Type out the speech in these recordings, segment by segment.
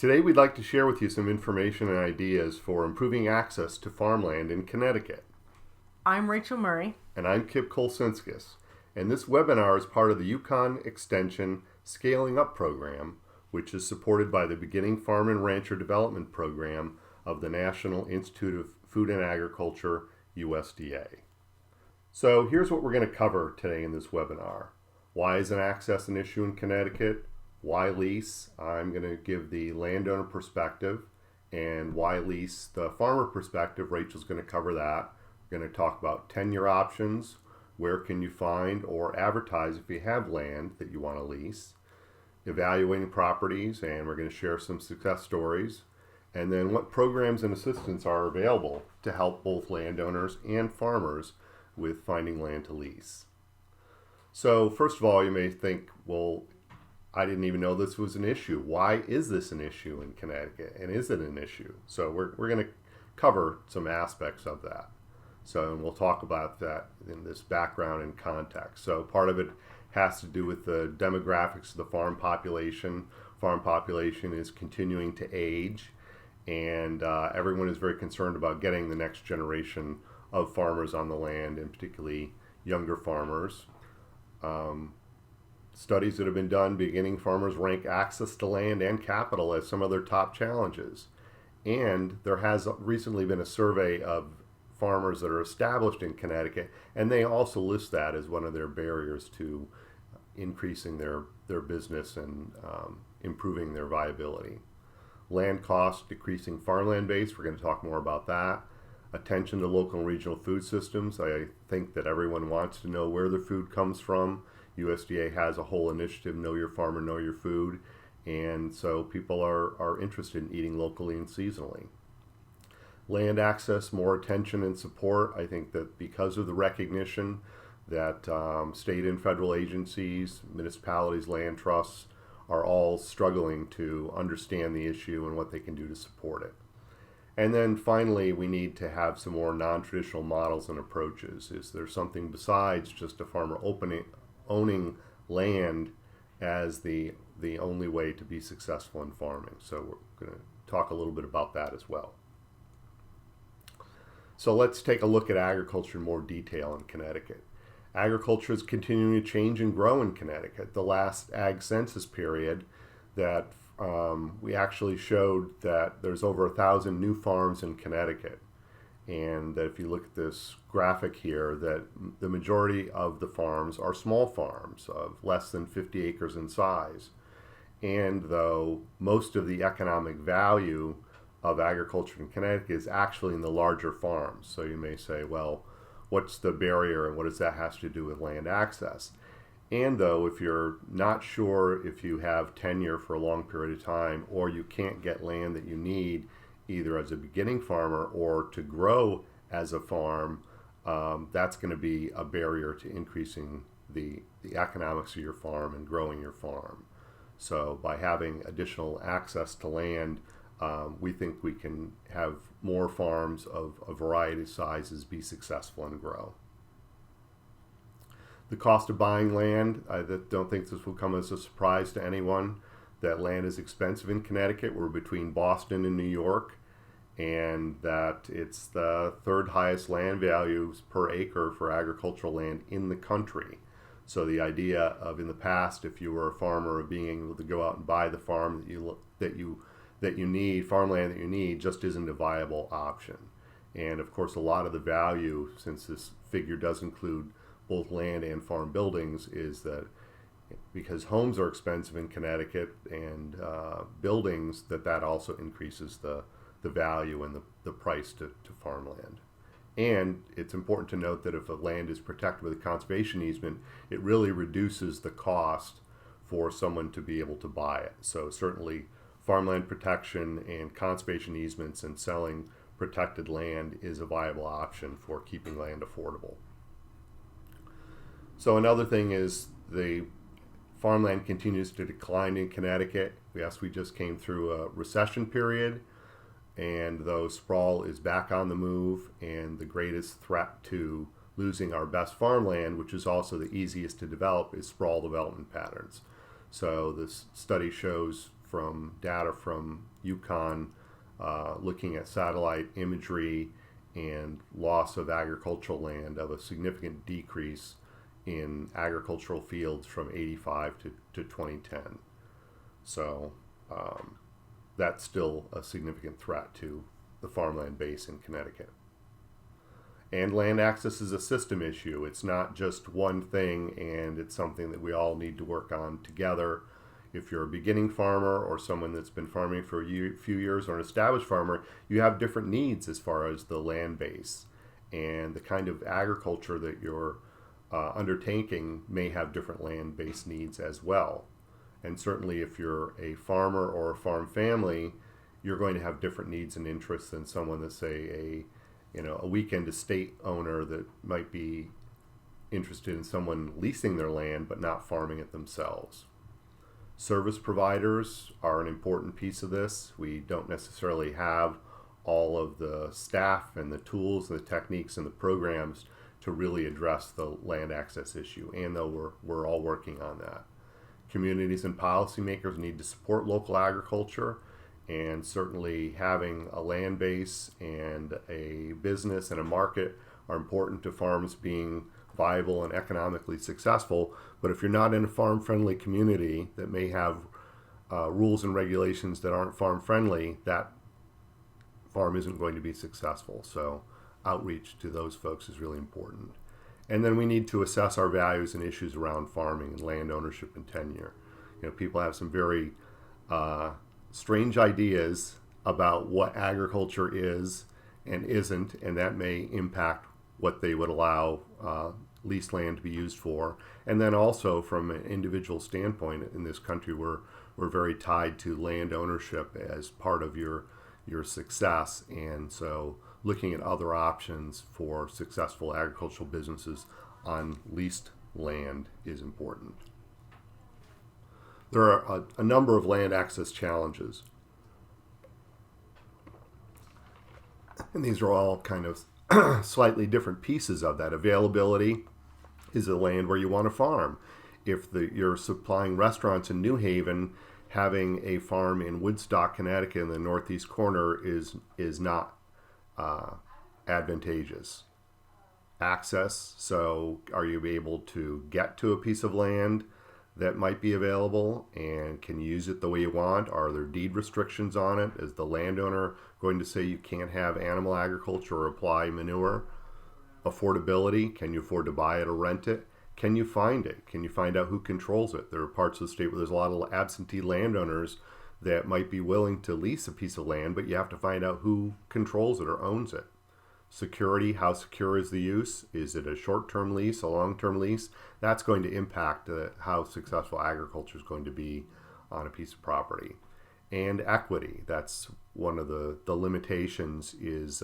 Today we'd like to share with you some information and ideas for improving access to farmland in Connecticut. I'm Rachel Murray. And I'm Kip Kolsinskis. And this webinar is part of the UConn Extension Scaling Up program, which is supported by the Beginning Farm and Rancher Development Program of the National Institute of Food and Agriculture, USDA. So here's what we're going to cover today in this webinar. Why is access an issue in Connecticut? Why lease? I'm going to give the landowner perspective, and why lease the farmer perspective. Rachel's going to cover that. We're going to talk about tenure options. Where can you find or advertise if you have land that you want to lease? Evaluating properties, and we're going to share some success stories. And then what programs and assistance are available to help both landowners and farmers with finding land to lease. So first of all, you may think, well, I didn't even know this was an issue. Why is this an issue in Connecticut? And is it an issue? So we're going to cover some aspects of that. So and we'll talk about that in this background and context. So part of it has to do with the demographics of the farm population. Farm population is continuing to age, and everyone is very concerned about getting the next generation of farmers on the land, and particularly younger farmers. Studies that have been done, beginning farmers rank access to land and capital as some of their top challenges. And there has recently been a survey of farmers that are established in Connecticut, and they also list that as one of their barriers to increasing their business and improving their viability. Land costs, decreasing farmland base, we're going to talk more about that. Attention to local and regional food systems. I think that everyone wants to know where their food comes from. USDA has a whole initiative, Know Your Farmer, Know Your Food, and so people are interested in eating locally and seasonally. Land access, more attention and support. I think that because of the recognition that state and federal agencies, municipalities, land trusts are all struggling to understand the issue and what they can do to support it. And then finally, we need to have some more non-traditional models and approaches. Is there something besides just a farmer owning land as the only way to be successful in farming? So we're going to talk a little bit about that as well. So let's take a look at agriculture in more detail in Connecticut. Agriculture is continuing to change and grow in Connecticut. The last ag census period that we actually showed that there's over 1,000 new farms in Connecticut. And that if you look at this graphic here, that the majority of the farms are small farms of less than 50 acres in size. And though most of the economic value of agriculture in Connecticut is actually in the larger farms. So you may say, well, what's the barrier and what does that have to do with land access? And though if you're not sure if you have tenure for a long period of time, or you can't get land that you need either as a beginning farmer or to grow as a farm, that's going to be a barrier to increasing the economics of your farm and growing your farm. So by having additional access to land, we think we can have more farms of a variety of sizes be successful and grow. The cost of buying land, I don't think this will come as a surprise to anyone, that land is expensive in Connecticut. We're between Boston and New York, and that it's the third highest land values per acre for agricultural land in the country. So the idea of, in the past, if you were a farmer, of being able to go out and buy the farm that you need, farmland that you need, just isn't a viable option. And of course, a lot of the value, since this figure does include both land and farm buildings, is that because homes are expensive in Connecticut and buildings, that also increases the value and the price to farmland. And it's important to note that if a land is protected with a conservation easement, it really reduces the cost for someone to be able to buy it. So certainly farmland protection and conservation easements and selling protected land is a viable option for keeping land affordable. So another thing is the farmland continues to decline in Connecticut. Yes, we just came through a recession period, and though sprawl is back on the move, and the greatest threat to losing our best farmland, which is also the easiest to develop, is sprawl development patterns. So this study shows from data from UConn looking at satellite imagery and loss of agricultural land of a significant decrease in agricultural fields from 85 to 2010. So that's still a significant threat to the farmland base in Connecticut. And land access is a system issue. It's not just one thing, and it's something that we all need to work on together. If you're a beginning farmer or someone that's been farming for a few years or an established farmer, you have different needs as far as the land base. And the kind of agriculture that you're undertaking may have different land-based needs as well. And certainly if you're a farmer or a farm family, you're going to have different needs and interests than someone that's, say, a weekend estate owner that might be interested in someone leasing their land but not farming it themselves. Service providers are an important piece of this. We don't necessarily have all of the staff and the tools and the techniques and the programs to really address the land access issue, and though we're all working on that. Communities and policymakers need to support local agriculture, and certainly having a land base and a business and a market are important to farms being viable and economically successful. But if you're not in a farm-friendly community that may have rules and regulations that aren't farm-friendly, that farm isn't going to be successful. So outreach to those folks is really important. And then we need to assess our values and issues around farming and land ownership and tenure. People have some very strange ideas about what agriculture is and isn't, and that may impact what they would allow leased land to be used for. And then also from an individual standpoint in this country, we're very tied to land ownership as part of your success. And so looking at other options for successful agricultural businesses on leased land is important. There are a number of land access challenges. And these are all kind of slightly different pieces of that. Availability is the land where you want to farm. If you're supplying restaurants in New Haven, having a farm in Woodstock, Connecticut in the northeast corner is not advantageous. Access, so are you able to get to a piece of land that might be available, and can you use it the way you want? Are there deed restrictions on it? Is the landowner going to say you can't have animal agriculture or apply manure? Affordability, can you afford to buy it or rent it? Can you find it? Can you find out who controls it? There are parts of the state where there's a lot of absentee landowners that might be willing to lease a piece of land, but you have to find out who controls it or owns it. Security, how secure is the use? Is it a short-term lease, a long-term lease? That's going to impact how successful agriculture is going to be on a piece of property. And equity, that's one of the limitations is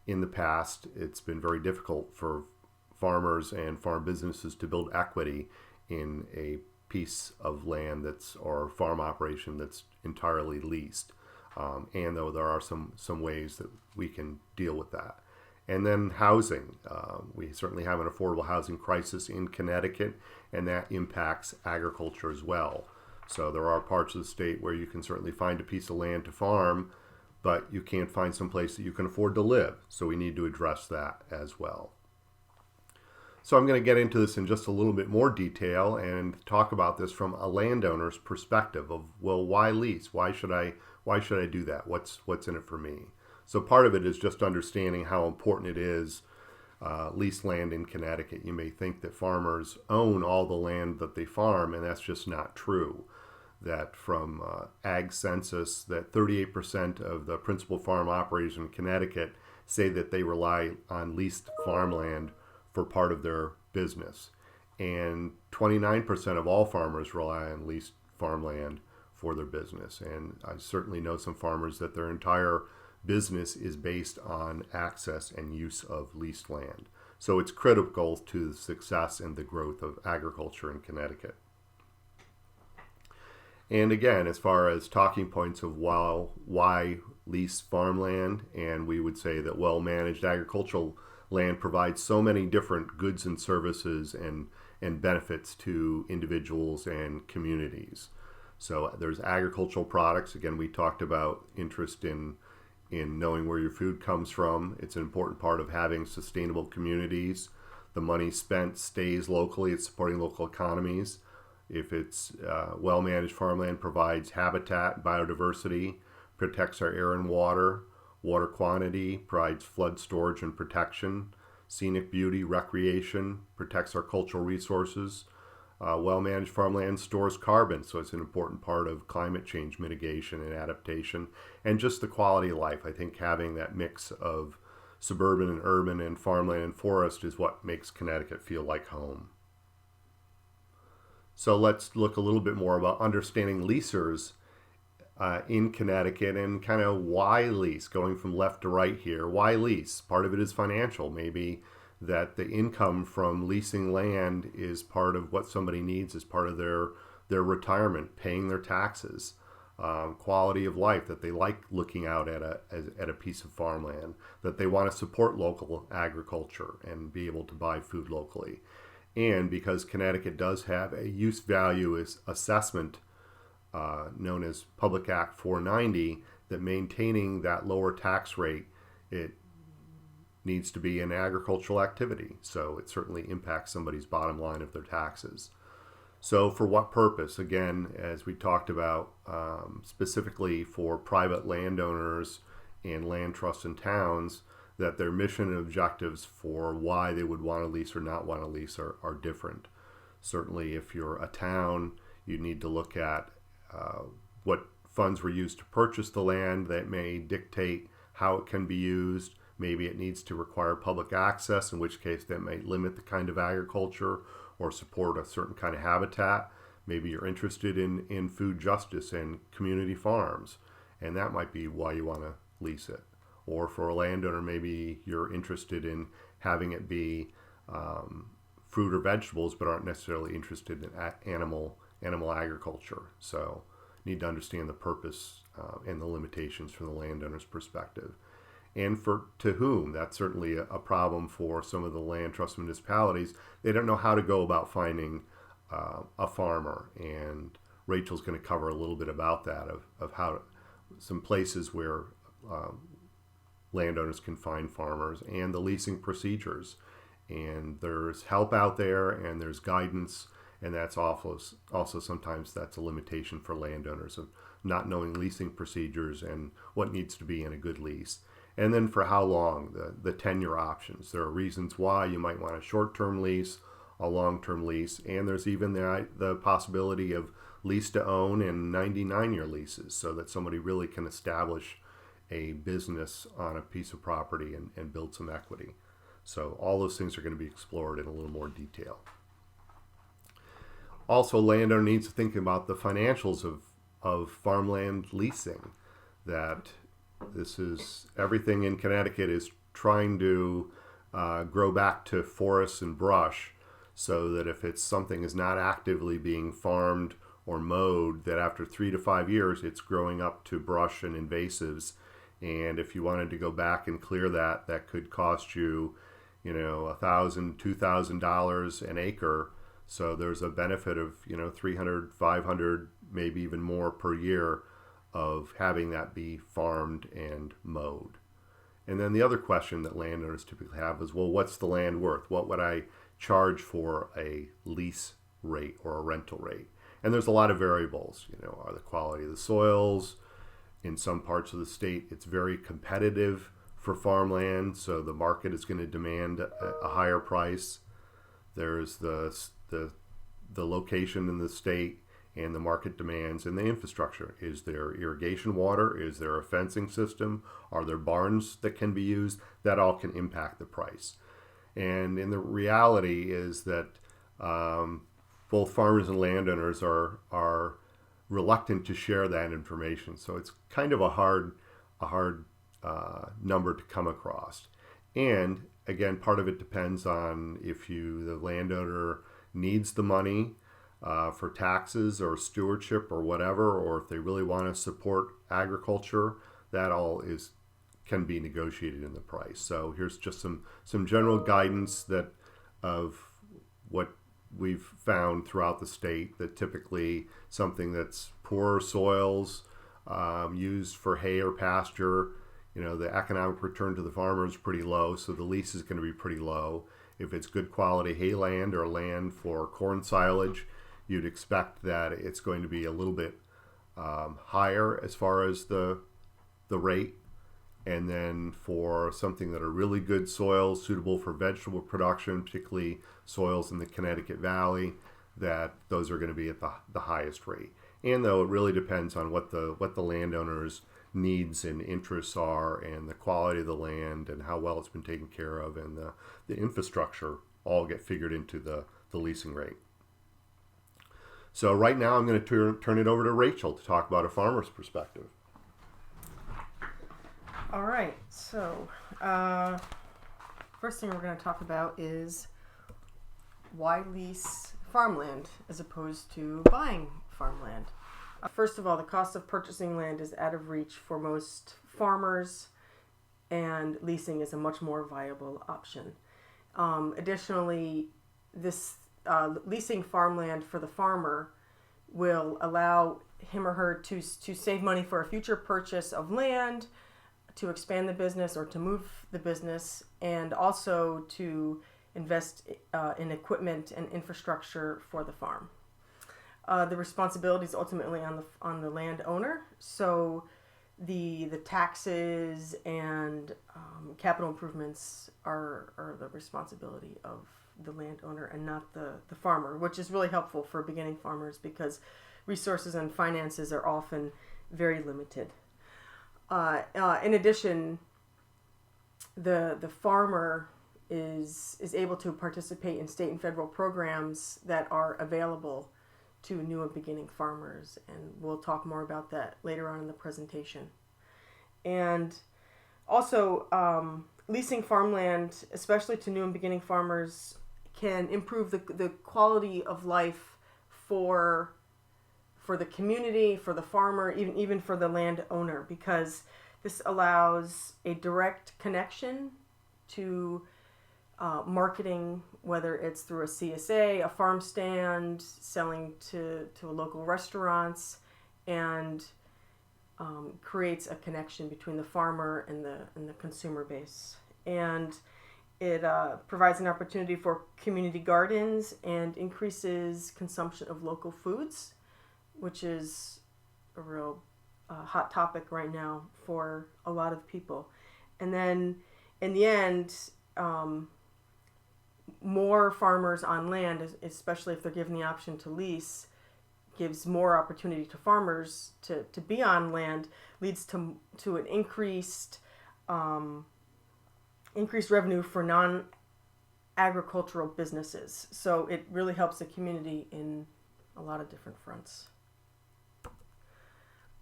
in the past, it's been very difficult for farmers and farm businesses to build equity in a piece of land or farm operation that's entirely leased. And though there are some ways that we can deal with that. And then housing. We certainly have an affordable housing crisis in Connecticut, and that impacts agriculture as well. So there are parts of the state where you can certainly find a piece of land to farm, but you can't find some place that you can afford to live. So we need to address that as well. So I'm going to get into this in just a little bit more detail and talk about this from a landowner's perspective of, well, why lease? Why should I do that? What's in it for me? So part of it is just understanding how important it is leased land in Connecticut. You may think that farmers own all the land that they farm, and that's just not true. That from Ag Census, that 38% of the principal farm operators in Connecticut say that they rely on leased farmland for part of their business. And 29% of all farmers rely on leased farmland for their business. And I certainly know some farmers that their entire business is based on access and use of leased land. So it's critical to the success and the growth of agriculture in Connecticut. And again, as far as talking points of why lease farmland, and we would say that well-managed agricultural land provides so many different goods and services and benefits to individuals and communities. So there's agricultural products. Again, we talked about interest in knowing where your food comes from. It's an important part of having sustainable communities. The money spent stays locally. It's supporting local economies. If it's well-managed farmland, provides habitat, biodiversity, protects our air and water quantity, provides flood storage and protection, scenic beauty, recreation, protects our cultural resources. Well-managed farmland stores carbon, so it's an important part of climate change mitigation and adaptation, and just the quality of life. I think having that mix of suburban and urban and farmland and forest is what makes Connecticut feel like home. So let's look a little bit more about understanding leasers in Connecticut and kind of why lease, going from left to right here. Why lease? Part of it is financial. Maybe that the income from leasing land is part of what somebody needs as part of their retirement, paying their taxes, quality of life, that they like looking out at a piece of farmland, that they want to support local agriculture and be able to buy food locally. And because Connecticut does have a use value assessment known as Public Act 490, that maintaining that lower tax rate, it needs to be an agricultural activity. So it certainly impacts somebody's bottom line of their taxes. So for what purpose? Again, as we talked about, specifically for private landowners and land trusts and towns, that their mission and objectives for why they would want to lease or not want to lease are different. Certainly if you're a town, you need to look at what funds were used to purchase the land. That may dictate how it can be used. Maybe it needs to require public access, in which case that might limit the kind of agriculture or support a certain kind of habitat. Maybe you're interested in food justice and community farms, and that might be why you want to lease it. Or for a landowner, maybe you're interested in having it be fruit or vegetables, but aren't necessarily interested in animal agriculture. So you need to understand the purpose and the limitations from the landowner's perspective. And to whom, that's certainly a problem for some of the land trust municipalities. They don't know how to go about finding a farmer, and Rachel's going to cover a little bit about that, of how some places where landowners can find farmers, and the leasing procedures. And there's help out there, and there's guidance, and that's also sometimes that's a limitation for landowners of not knowing leasing procedures and what needs to be in a good lease. And then for how long, the tenure options. There are reasons why you might want a short-term lease, a long-term lease, and there's even the possibility of lease to own and 99-year leases, so that somebody really can establish a business on a piece of property and build some equity. So all those things are going to be explored in a little more detail. Also, landowner needs to think about the financials of farmland leasing. That this is, everything in Connecticut is trying to grow back to forests and brush, so that if it's something is not actively being farmed or mowed, that after 3 to 5 years it's growing up to brush and invasives. And if you wanted to go back and clear that, that could cost you, $1,000, $2,000 an acre. So there's a benefit of, $300, $500, maybe even more per year of having that be farmed and mowed. And then the other question that landowners typically have is, well, what's the land worth? What would I charge for a lease rate or a rental rate? And there's a lot of variables, are the quality of the soils. In some parts of the state, it's very competitive for farmland, so the market is going to demand a higher price. There's the location in the state and the market demands, and the infrastructure. Is there irrigation water? Is there a fencing system? Are there barns that can be used? That all can impact the price. And in the reality is that both farmers and landowners are reluctant to share that information. So it's kind of a hard number to come across. And again, part of it depends on if the landowner needs the money for taxes or stewardship or whatever, or if they really want to support agriculture. That all can be negotiated in the price. So here's just some general guidance of what we've found throughout the state that typically something that's poorer soils, used for hay or pasture, the economic return to the farmer is pretty low, so the lease is going to be pretty low. If it's good quality hay land or land for corn silage, you'd expect that it's going to be a little bit higher as far as the rate. And then for something that are really good soils suitable for vegetable production, particularly soils in the Connecticut Valley, that those are going to be at the highest rate. And though it really depends on what the landowner's needs and interests are, and the quality of the land, and how well it's been taken care of, and the infrastructure all get figured into the leasing rate. So right now I'm going to turn it over to Rachel to talk about a farmer's perspective. All right, so first thing we're going to talk about is why lease farmland as opposed to buying farmland. First of all, the cost of purchasing land is out of reach for most farmers, and leasing is a much more viable option. Additionally, this leasing farmland for the farmer will allow him or her to save money for a future purchase of land, to expand the business or to move the business, and also to invest in equipment and infrastructure for the farm. The responsibility is ultimately on the landowner, so the taxes and capital improvements are the responsibility of the landowner and not the farmer, which is really helpful for beginning farmers because resources and finances are often very limited. In addition, the farmer is able to participate in state and federal programs that are available to new and beginning farmers, and we'll talk more about that later on in the presentation. And also, leasing farmland, especially to new and beginning farmers, can improve the quality of life for the community, for the farmer, even for the landowner, because this allows a direct connection to marketing, whether it's through a CSA, a farm stand, selling to local restaurants, and creates a connection between the farmer and the consumer base. And it provides an opportunity for community gardens and increases consumption of local foods, which is a real hot topic right now for a lot of people. And then in the end, more farmers on land, especially if they're given the option to lease, gives more opportunity to farmers to be on land, leads to an increased revenue for non-agricultural businesses. So it really helps the community in a lot of different fronts.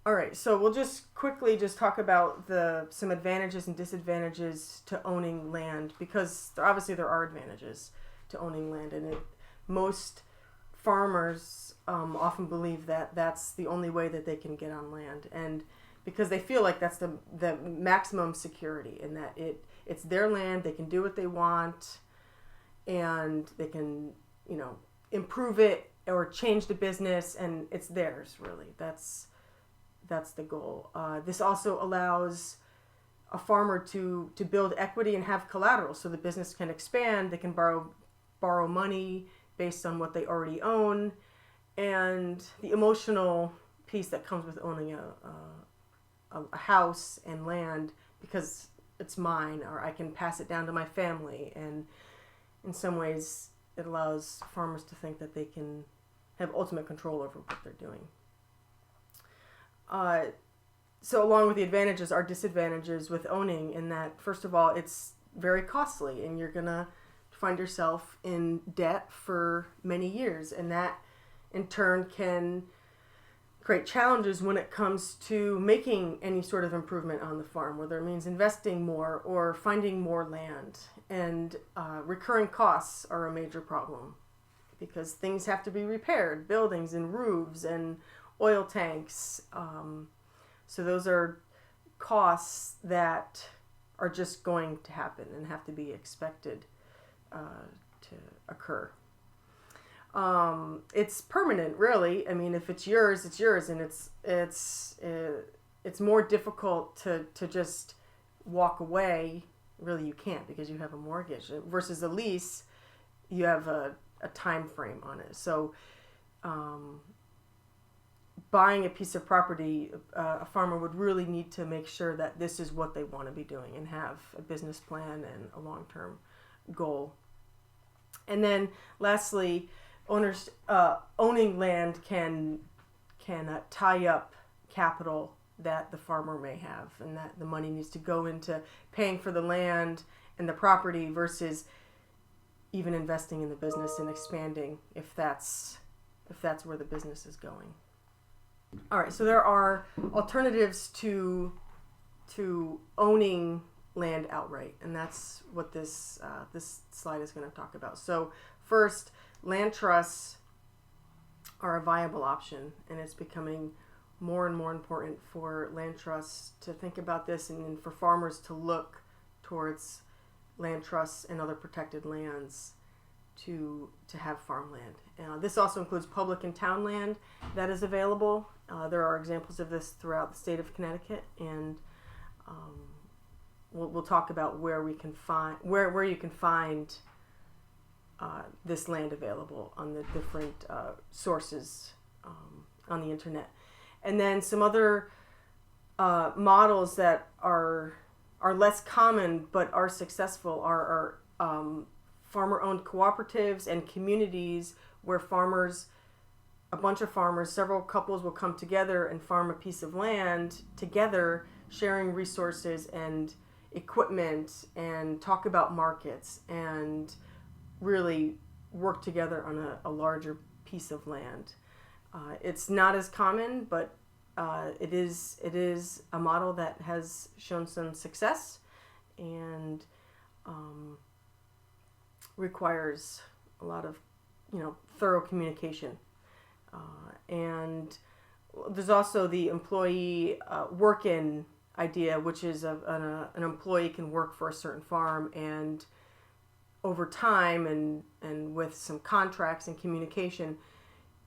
All right, so we'll just quickly talk about some advantages and disadvantages to owning land, because obviously there are advantages to owning land, and most farmers often believe that that's the only way that they can get on land, and because they feel like that's the maximum security, in that it's their land, they can do what they want, and they can improve it or change the business, and it's theirs, really. That's the goal. This also allows a farmer to build equity and have collateral, so the business can expand. They can borrow money based on what they already own, and the emotional piece that comes with owning a house and land, because it's mine, or I can pass it down to my family. And in some ways, it allows farmers to think that they can have ultimate control over what they're doing. So along with the advantages are disadvantages with owning, in that, first of all, it's very costly, and you're going to find yourself in debt for many years, and that in turn can create challenges when it comes to making any sort of improvement on the farm, whether it means investing more or finding more land. And recurring costs are a major problem, because things have to be repaired, buildings and roofs and oil tanks. So those are costs that are just going to happen and have to be expected to occur. It's permanent, really. I mean, if it's yours, it's yours, and it's more difficult to just walk away. Really, you can't, because you have a mortgage. Versus a lease, you have a time frame on it. So, buying a piece of property, a farmer would really need to make sure that this is what they want to be doing and have a business plan and a long-term goal. And then, lastly, owners owning land can tie up capital that the farmer may have, and that the money needs to go into paying for the land and the property versus even investing in the business and expanding if that's where the business is going. All right, so there are alternatives to owning land outright, and that's what this slide is going to talk about. So first, land trusts are a viable option, and it's becoming more and more important for land trusts to think about this, and for farmers to look towards land trusts and other protected lands to have farmland. This also includes public and town land that is available. There are examples of this throughout the state of Connecticut, and we'll talk about where we can find where you can find this land available on the different sources on the internet. And then some other models that are less common but are successful are farmer-owned cooperatives and communities where a bunch of farmers, several couples will come together and farm a piece of land together, sharing resources and equipment, and talk about markets, and really work together on a larger piece of land. It's not as common, but it is a model that has shown some success, and requires a lot of thorough communication. And there's also the employee work-in idea, which is an employee can work for a certain farm, and over time and with some contracts and communication,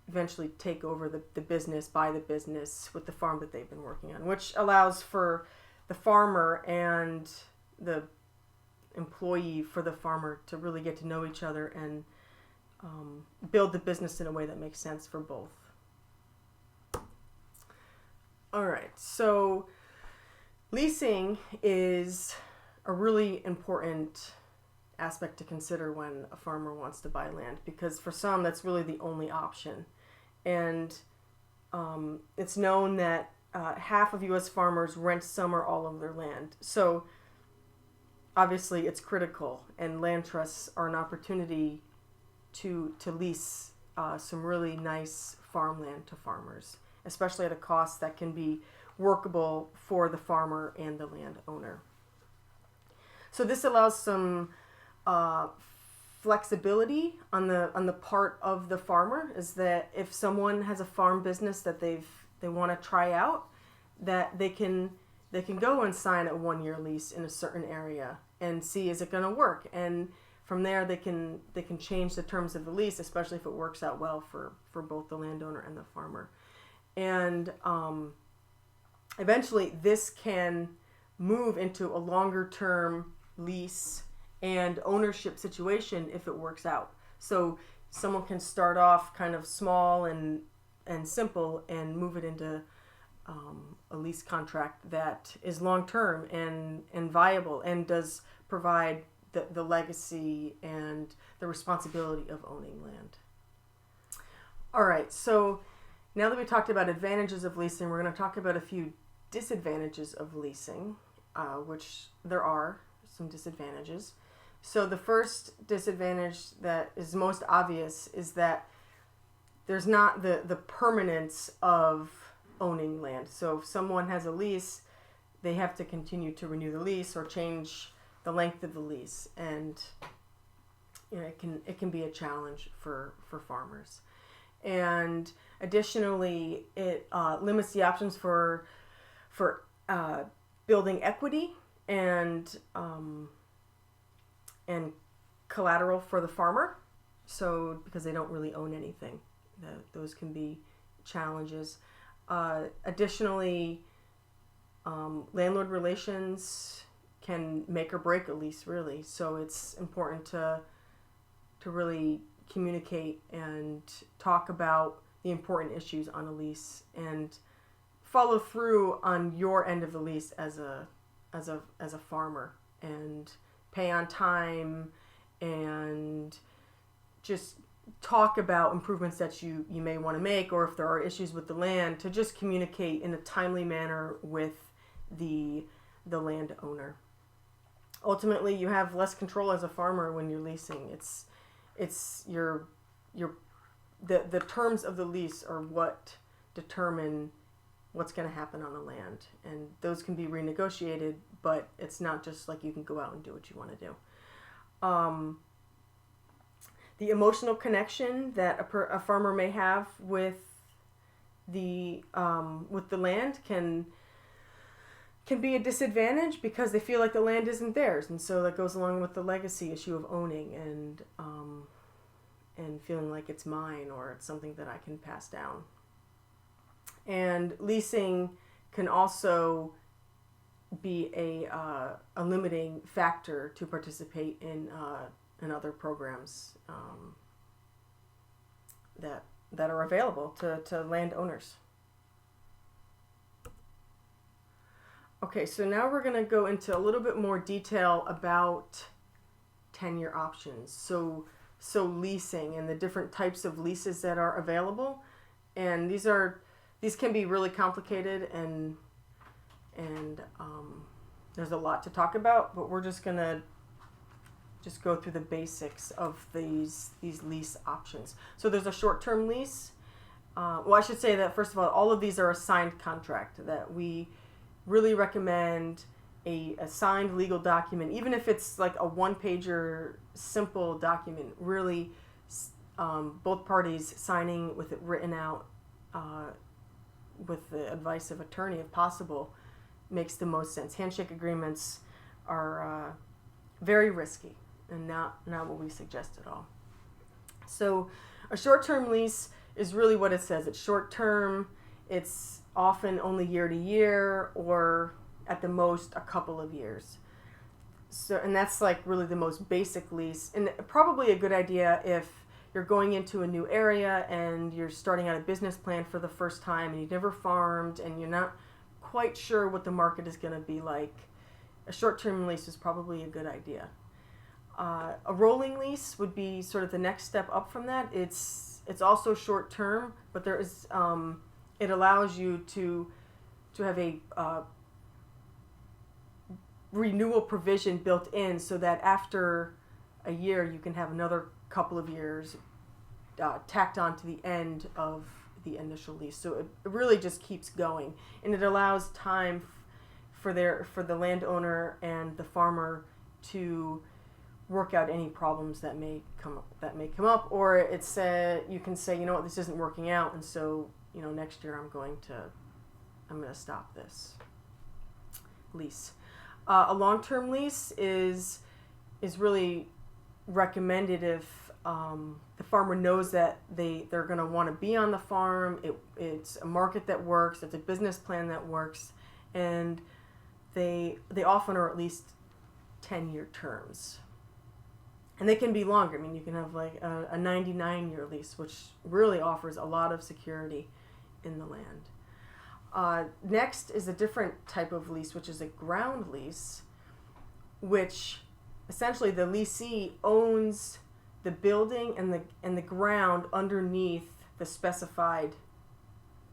eventually take over the business, buy the business with the farm that they've been working on, which allows for the farmer and the employee for the farmer to really get to know each other and build the business in a way that makes sense for both. All right, so leasing is a really important aspect to consider when a farmer wants to buy land, because for some that's really the only option. And it's known that half of U.S. farmers rent some or all of their land. So obviously it's critical, and land trusts are an opportunity to lease some really nice farmland to farmers, especially at a cost that can be workable for the farmer and the landowner. So this allows some flexibility on the part of the farmer, is that if someone has a farm business that they want to try out, that they can go and sign a 1-year lease in a certain area and see, is it going to work, and from there they can change the terms of the lease, especially if it works out well for both the landowner and the farmer. And eventually this can move into a longer term lease and ownership situation if it works out. So someone can start off kind of small and simple and move it into a lease contract that is long term and viable, and does provide the legacy and the responsibility of owning land. All right, so now that we talked about advantages of leasing, we're going to talk about a few disadvantages of leasing, which there are some disadvantages. So the first disadvantage that is most obvious is that there's not the permanence of owning land. So if someone has a lease, they have to continue to renew the lease or change the length of the lease, and it can be a challenge for farmers. And additionally, it limits the options for building equity and collateral for the farmer. So because they don't really own anything, those can be challenges. Additionally, landlord relations can make or break a lease, really. So it's important to really communicate and talk about the important issues on a lease and follow through on your end of the lease as a farmer, and pay on time, and just talk about improvements that you may want to make, or if there are issues with the land, to just communicate in a timely manner with the landowner. Ultimately, you have less control as a farmer when you're leasing. It's the terms of the lease are what determine what's going to happen on the land, and those can be renegotiated, but it's not just like you can go out and do what you want to do. The emotional connection that a farmer may have with the land can be a disadvantage, because they feel like the land isn't theirs, and so that goes along with the legacy issue of owning and feeling like it's mine, or it's something that I can pass down. And leasing can also be a limiting factor to participate in other programs that are available to landowners. Okay, so now we're going to go into a little bit more detail about tenure options. So leasing and the different types of leases that are available, and these can be really complicated, and there's a lot to talk about, but we're just gonna go through the basics of these lease options. So there's a short-term lease. Well, I should say that first of all of these are a signed contract, that we really recommend a signed legal document, even if it's like a one-pager simple document. Really, both parties signing with it written out, with the advice of attorney if possible, makes the most sense. Handshake agreements are very risky and not what we suggest at all. So a short-term lease is really what it says. It's short-term. It's often only year to year, or at the most a couple of years. So, and that's like really the most basic lease, and probably a good idea if you're going into a new area and you're starting out a business plan for the first time and you've never farmed and you're not quite sure what the market is going to be like. A short-term lease is probably a good idea. A rolling lease would be sort of the next step up from that. It's also short-term, but there is it allows you to have a renewal provision built in, so that after a year you can have another couple of years tacked on to the end of the initial lease. So it really just keeps going, and it allows time for the landowner and the farmer to work out any problems that may come up, or you can say, you know what, this isn't working out, and so next year I'm going to stop this lease. A long-term lease is really recommended if the farmer knows that they're going to want to be on the farm. It's a market that works. It's a business plan that works, and they often are at least 10-year terms, and they can be longer. I mean, you can have like a 99-year lease, which really offers a lot of security in the land. Next is a different type of lease, which is a ground lease, which essentially the leasee owns the building and the ground underneath the specified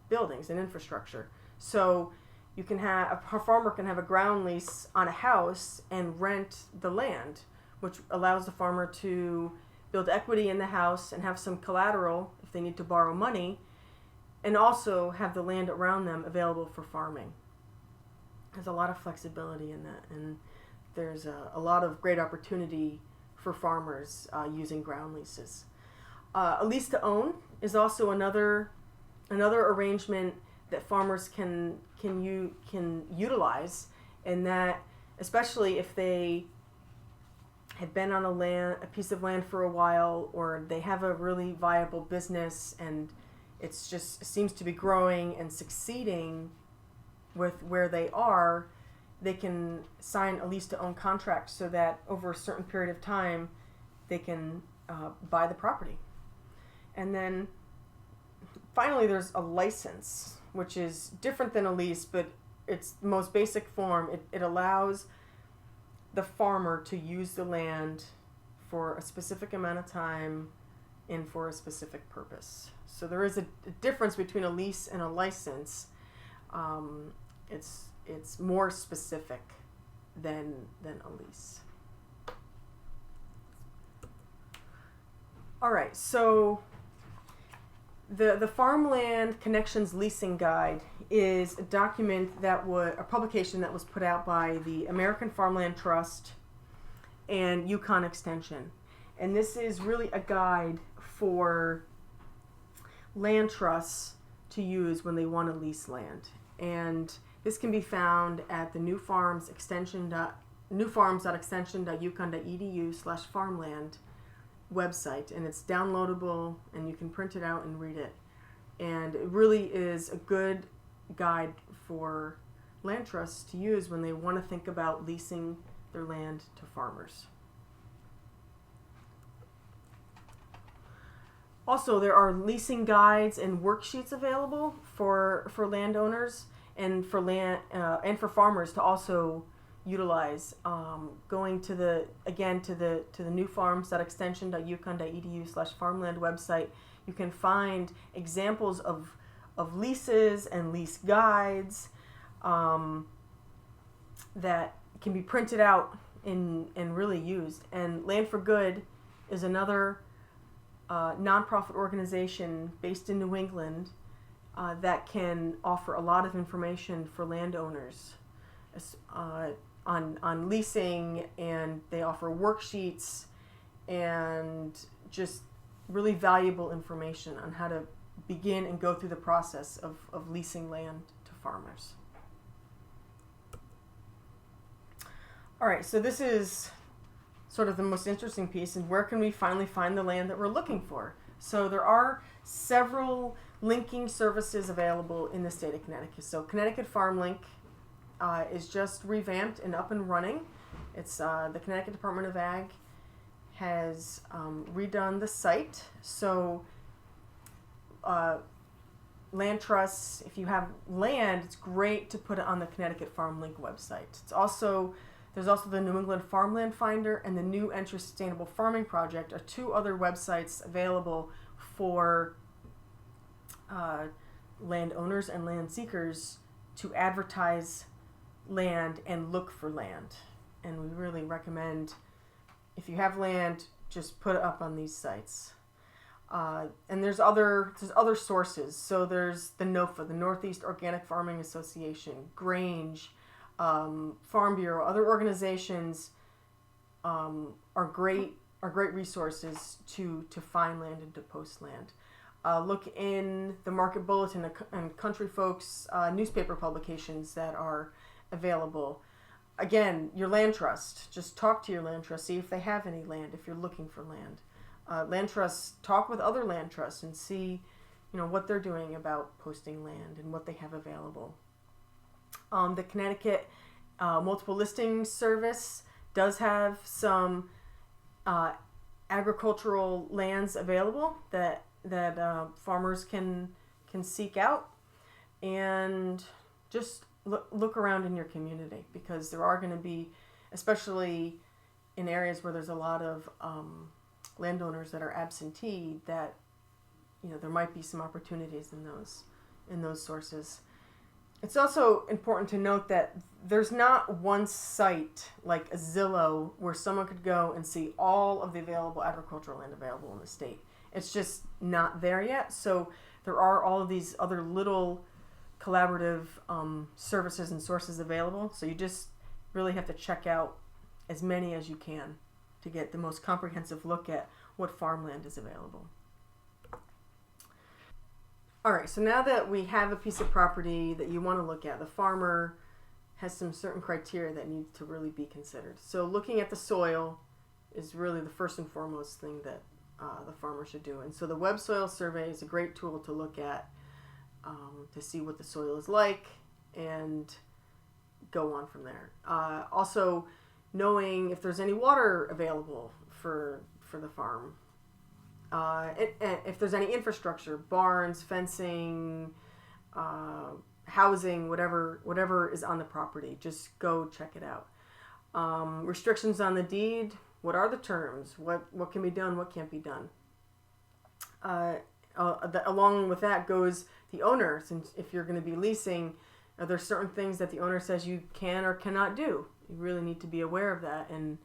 buildings and infrastructure. So you can have a farmer can have a ground lease on a house and rent the land, which allows the farmer to build equity in the house and have some collateral if they need to borrow money, and also have the land around them available for farming. There's a lot of flexibility in that, and there's a lot of great opportunity for farmers using ground leases. A lease to own is also another arrangement that farmers can utilize, and that especially if they had been on a piece of land for a while, or they have a really viable business and it seems to be growing and succeeding with where they are, they can sign a lease to own contract so that over a certain period of time they can buy the property. And then finally there's a license, which is different than a lease, but it's the most basic form. It allows the farmer to use the land for a specific amount of time and for a specific purpose. So there is a difference between a lease and a license. It's more specific than a lease. All right, so the Farmland Connections Leasing Guide is a document a publication that was put out by the American Farmland Trust and UConn Extension. And this is really a guide for land trusts to use when they want to lease land. And this can be found at the newfarms.extension.uconn.edu/farmland website, and it's downloadable and you can print it out and read it. And it really is a good guide for land trusts to use when they want to think about leasing their land to farmers. Also, there are leasing guides and worksheets available for landowners and for farmers to also utilize. Going to the newfarms.extension.uconn.edu/farmland website, you can find examples of leases and lease guides that can be printed out and really used. And Land for Good is another nonprofit organization based in New England that can offer a lot of information for landowners on leasing, and they offer worksheets and just really valuable information on how to begin and go through the process of leasing land to farmers. All right, so this is sort of the most interesting piece, and where can we finally find the land that we're looking for? So there are several linking services available in the state of Connecticut. So Connecticut Farm Link is just revamped and up and running. It's the Connecticut Department of Ag has redone the site. So land trusts, if you have land, it's great to put it on the Connecticut Farm Link website. There's also the New England Farmland Finder and the New Entry Sustainable Farming Project are two other websites available for landowners and land seekers to advertise land and look for land. And we really recommend, if you have land, just put it up on these sites. And there's other sources. So there's the NOFA, the Northeast Organic Farming Association, Grange, Farm Bureau. Other organizations are great resources to find land and to post land. Look in the Market Bulletin and Country Folks newspaper publications that are available. Again, your land trust. Just talk to your land trust. See if they have any land if you're looking for land. Land trusts, talk with other land trusts and see, what they're doing about posting land and what they have available. The Connecticut Multiple Listing Service does have some agricultural lands available that farmers can seek out, and just look around in your community, because there are going to be, especially in areas where there's a lot of landowners that are absentee, that there might be some opportunities in those sources. It's also important to note that there's not one site like a Zillow where someone could go and see all of the available agricultural land available in the state. It's just not there yet. So there are all of these other little collaborative services and sources available. So you just really have to check out as many as you can to get the most comprehensive look at what farmland is available. All right, so now that we have a piece of property that you want to look at, the farmer has some certain criteria that need to really be considered. So looking at the soil is really the first and foremost thing that the farmer should do. And so the web soil survey is a great tool to look at to see what the soil is like and go on from there. Also, knowing if there's any water available for the farm. If there's any infrastructure, barns, fencing, housing, whatever is on the property, just go check it out. Restrictions on the deed. What are the terms? What can be done? What can't be done? Along with that goes the owner. Since if you're going to be leasing, are there certain things that the owner says you can or cannot do? You really need to be aware of that and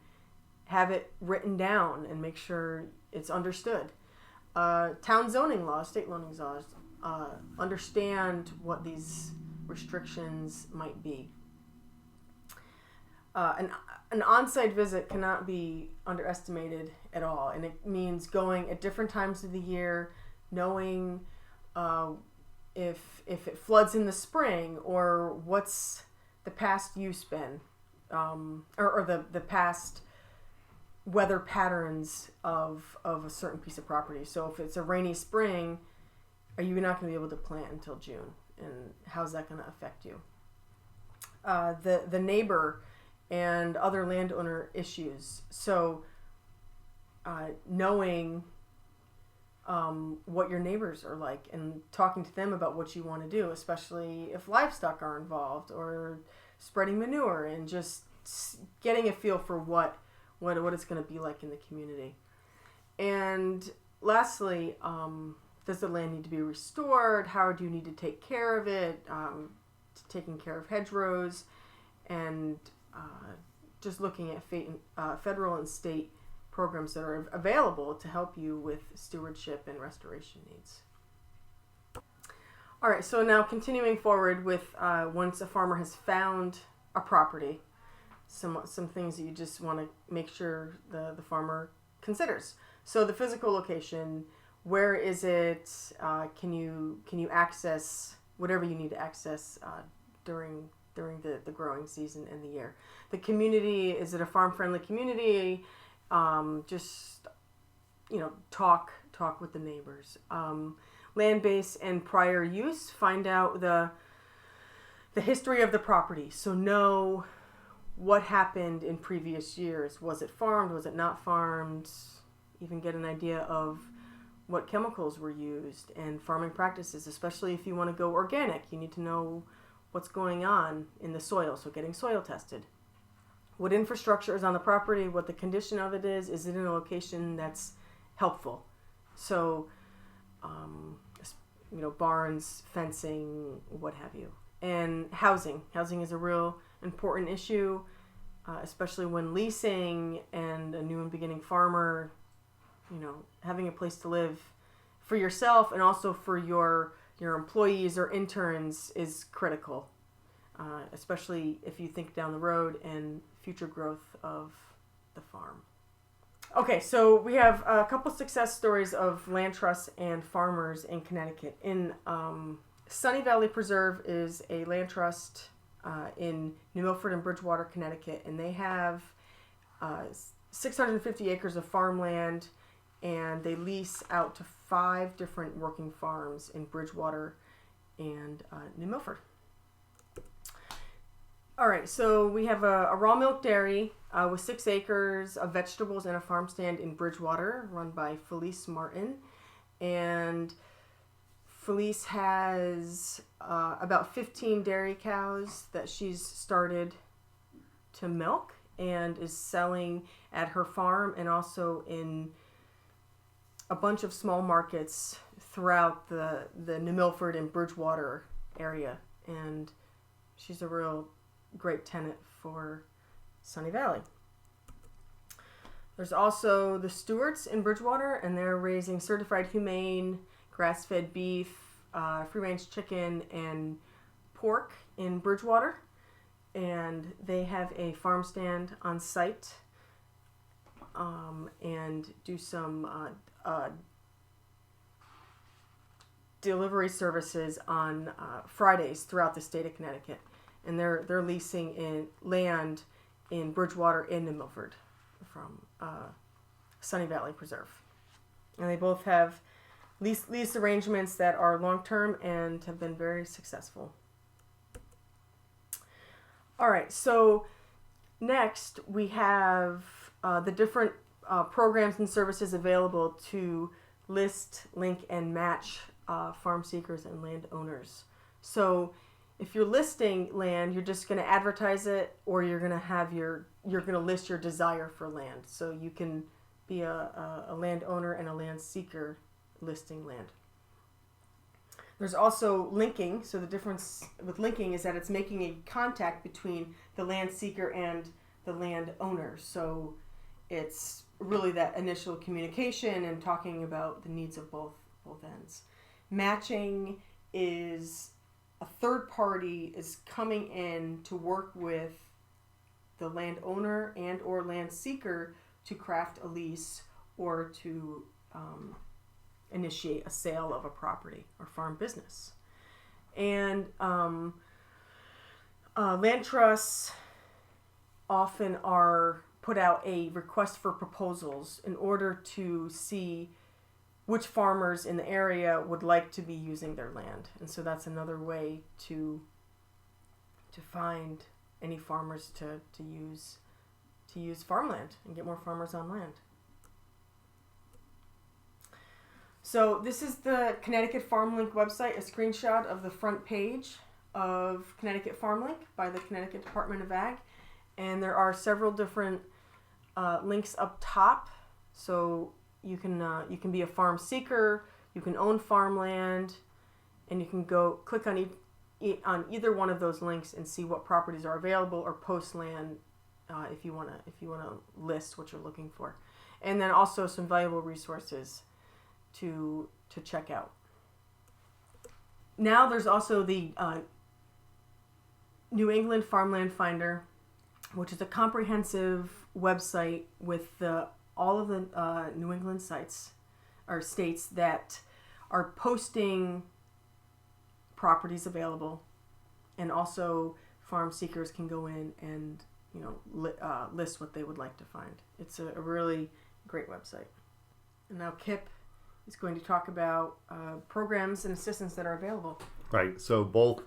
have it written down and make sure it's understood. Town zoning laws, state zoning laws, understand what these restrictions might be. An on-site visit cannot be underestimated at all, and it means going at different times of the year, knowing if it floods in the spring, or what's the past use been, or the past weather patterns of a certain piece of property. So if it's a rainy spring, are you not going to be able to plant until June? And how's that going to affect you? The neighbor and other landowner issues. So knowing what your neighbors are like and talking to them about what you want to do, especially if livestock are involved, or spreading manure, and just getting a feel for what it's going to be like in the community. And lastly, does the land need to be restored? How do you need to take care of it? Taking care of hedgerows, and just looking at federal and state programs that are available to help you with stewardship and restoration needs. All right, so now continuing forward with once a farmer has found a property, some things that you just want to make sure the farmer considers. So the physical location, where is it? Can you access whatever you need to access during the growing season and the year? The community, is it a farm-friendly community? Just talk with the neighbors. Land base and prior use. Find out the history of the property. So know what happened in previous years. Was it farmed? Was it not farmed? Even get an idea of what chemicals were used and farming practices, especially if you want to go organic. You need to know what's going on in the soil, so getting soil tested. What infrastructure is on the property, what the condition of it is it in a location that's helpful? So, barns, fencing, what have you. And housing. Housing is a real important issue, especially when leasing and a new and beginning farmer, having a place to live for yourself and also for your employees or interns is critical, especially if you think down the road and future growth of the farm. Okay, so we have a couple success stories of land trusts and farmers in Connecticut. In Sunny Valley Preserve is a land trust in New Milford and Bridgewater, Connecticut, and they have 650 acres of farmland, and they lease out to 5 different working farms in Bridgewater and New Milford. All right, so we have a raw milk dairy with 6 acres of vegetables and a farm stand in Bridgewater, run by Felice Martin. And Felice has about 15 dairy cows that she's started to milk and is selling at her farm and also in a bunch of small markets throughout the New Milford and Bridgewater area. And she's a real great tenant for Sunny Valley. There's also the Stuarts in Bridgewater, and they're raising certified humane, grass-fed beef, free-range chicken, and pork in Bridgewater. And they have a farm stand on site and do some delivery services on Fridays throughout the state of Connecticut. And they're leasing in land in Bridgewater and New Milford from Sunny Valley Preserve. And they both have lease arrangements that are long-term and have been very successful. All right, so next we have the different programs and services available to list, link, and match farm seekers and landowners. So if you're listing land, you're just going to advertise it, or you're going to list your desire for land. So you can be a landowner and a land seeker listing land. There's also linking. So the difference with linking is that it's making a contact between the land seeker and the landowner. So it's really that initial communication and talking about the needs of both ends. Matching is a third party is coming in to work with the landowner and or land seeker to craft a lease or to initiate a sale of a property or farm business. And land trusts often are put out a request for proposals in order to see which farmers in the area would like to be using their land. And so that's another way to find any farmers to use farmland and get more farmers on land. So this is the Connecticut FarmLink website, a screenshot of the front page of Connecticut FarmLink by the Connecticut Department of Ag. And there are several different links up top. So you can be a farm seeker, you can own farmland, and you can go click on either one of those links and see what properties are available or post land if you want to list what you're looking for. And then also some valuable resources to check out. Now there's also the New England Farmland Finder, which is a comprehensive website with all of the New England sites or states that are posting properties available, and also farm seekers can go in and list what they would like to find. It's a really great website. And now Kip is going to talk about programs and assistance that are available. Right. So both,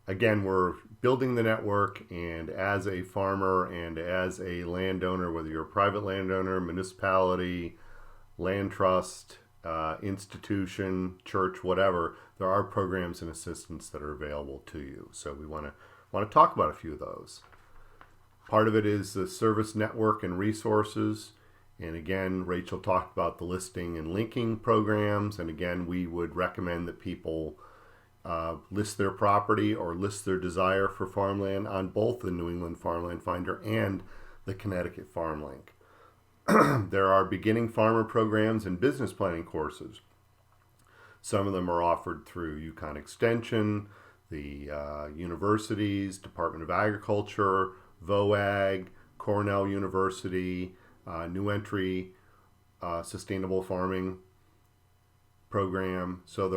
again, we're building the network, and as a farmer and as a landowner, whether you're a private landowner, municipality, land trust, institution, church, whatever, there are programs and assistance that are available to you. So we want to talk about a few of those. Part of it is the service network and resources. And again, Rachel talked about the listing and linking programs. And again, we would recommend that people list their property or list their desire for farmland on both the New England Farmland Finder and the Connecticut FarmLink. There are beginning farmer programs and business planning courses. Some of them are offered through UConn Extension, the universities, Department of Agriculture, VOAG, Cornell University, New Entry, Sustainable Farming program. So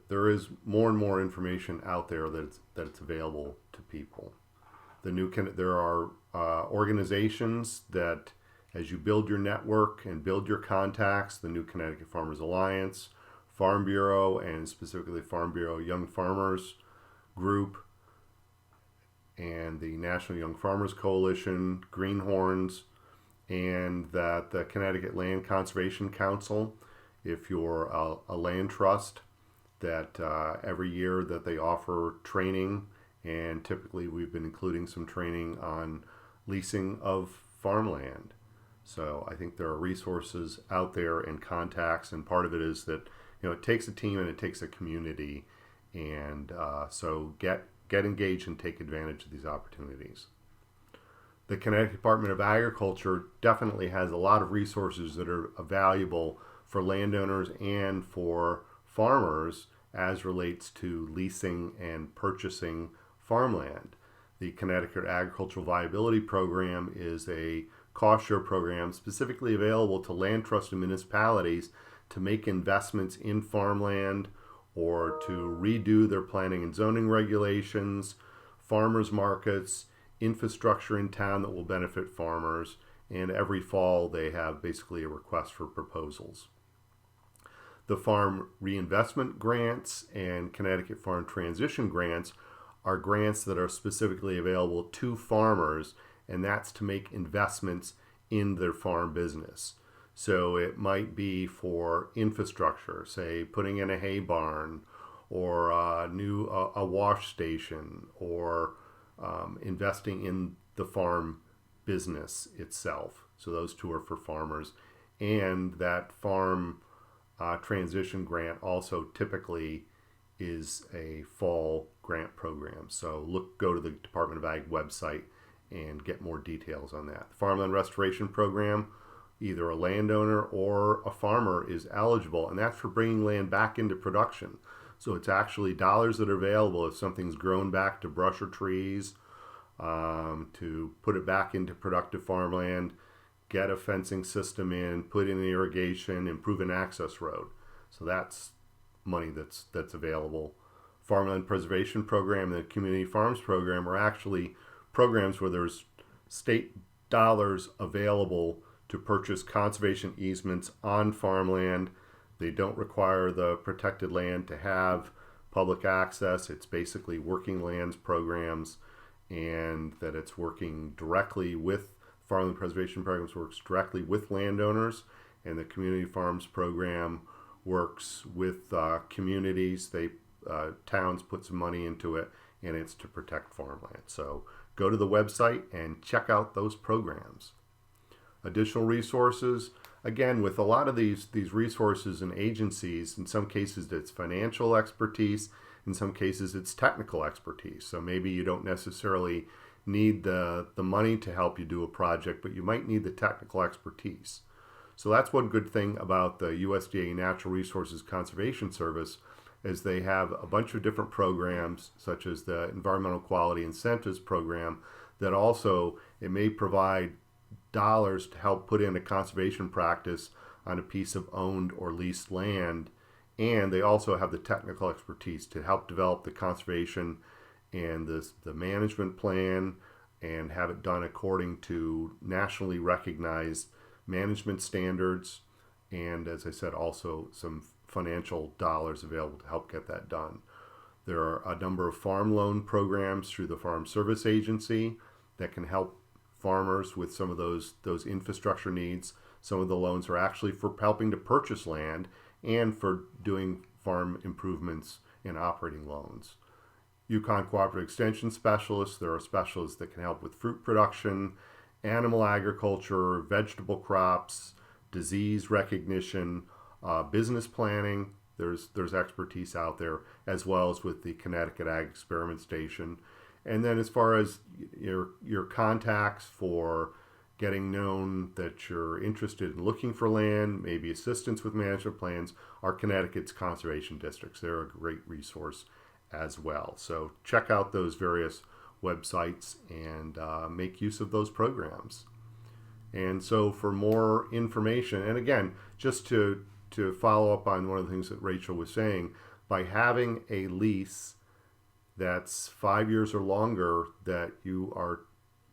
there is more and more information out there that it's available to people. There are organizations that, as you build your network and build your contacts, the New Connecticut Farmers Alliance, Farm Bureau, and specifically Farm Bureau Young Farmers Group, and the National Young Farmers Coalition, Greenhorns, and that the Connecticut Land Conservation Council, if you're a land trust, that every year that they offer training, and typically we've been including some training on leasing of farmland. So I think there are resources out there and contacts, and part of it is that it takes a team and it takes a community, and so get engaged and take advantage of these opportunities. The Connecticut Department of Agriculture definitely has a lot of resources that are valuable for landowners and for farmers as relates to leasing and purchasing farmland. The Connecticut Agricultural Viability Program is a cost share program specifically available to land trust and municipalities to make investments in farmland or to redo their planning and zoning regulations, farmers markets, infrastructure in town that will benefit farmers, and every fall they have basically a request for proposals. The Farm Reinvestment Grants and Connecticut Farm Transition Grants are grants that are specifically available to farmers, and that's to make investments in their farm business. So it might be for infrastructure, say putting in a hay barn, or a wash station, or investing in the farm business itself. So those two are for farmers. And that farm transition grant also typically is a fall grant program. So go to the Department of Ag website and get more details on that. The Farmland Restoration Program, either a landowner or a farmer is eligible, and that's for bringing land back into production. So it's actually dollars that are available if something's grown back to brush or trees, to put it back into productive farmland, get a fencing system in, put in irrigation, improve an access road. So that's money that's available. Farmland Preservation Program and the Community Farms Program are actually programs where there's state dollars available to purchase conservation easements on farmland. They don't require the protected land to have public access. It's basically working lands programs, and that it's working directly with Farmland Preservation Programs, works directly with landowners, and the Community Farms Program works with communities. Towns put some money into it, and it's to protect farmland. So go to the website and check out those programs. Additional resources, again, with a lot of these resources and agencies, in some cases it's financial expertise, in some cases it's technical expertise. So maybe you don't necessarily need the money to help you do a project, but you might need the technical expertise. So that's one good thing about the USDA Natural Resources Conservation Service, is they have a bunch of different programs, such as the Environmental Quality Incentives Program, that also it may provide dollars to help put in a conservation practice on a piece of owned or leased land. And they also have the technical expertise to help develop the conservation and the management plan, and have it done according to nationally recognized management standards. And as I said, also some financial dollars available to help get that done. There are a number of farm loan programs through the Farm Service Agency that can help farmers with some of those infrastructure needs. Some of the loans are actually for helping to purchase land and for doing farm improvements and operating loans. UConn Cooperative Extension Specialists, there are specialists that can help with fruit production, animal agriculture, vegetable crops, disease recognition, business planning. There's expertise out there, as well as with the Connecticut Ag Experiment Station. And then as far as your contacts for getting known that you're interested in looking for land, maybe assistance with management plans, are Connecticut's conservation districts. They're a great resource as well. So check out those various websites and make use of those programs. And so for more information, and again, just to follow up on one of the things that Rachel was saying, by having a lease that's 5 years or longer, that you are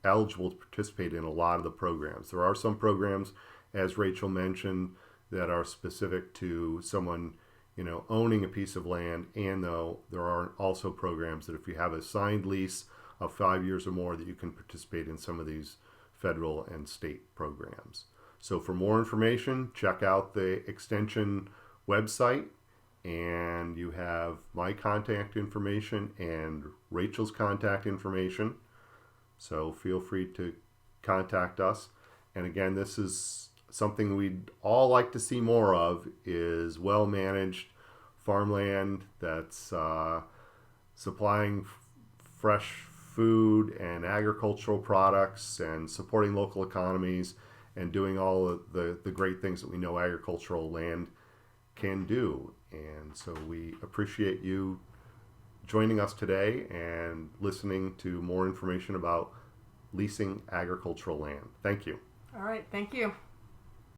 eligible to participate in a lot of the programs. There are some programs, as Rachel mentioned, that are specific to someone owning a piece of land, and though there are also programs that if you have a signed lease of 5 years or more, that you can participate in some of these federal and state programs. So for more information, check out the extension website, and you have my contact information and Rachel's contact information. So feel free to contact us. And again, this is something we'd all like to see more of, is well-managed farmland that's supplying fresh food and agricultural products and supporting local economies and doing all of the great things that we know agricultural land can do. And so we appreciate you joining us today and listening to more information about leasing agricultural land. Thank you. All right, thank you.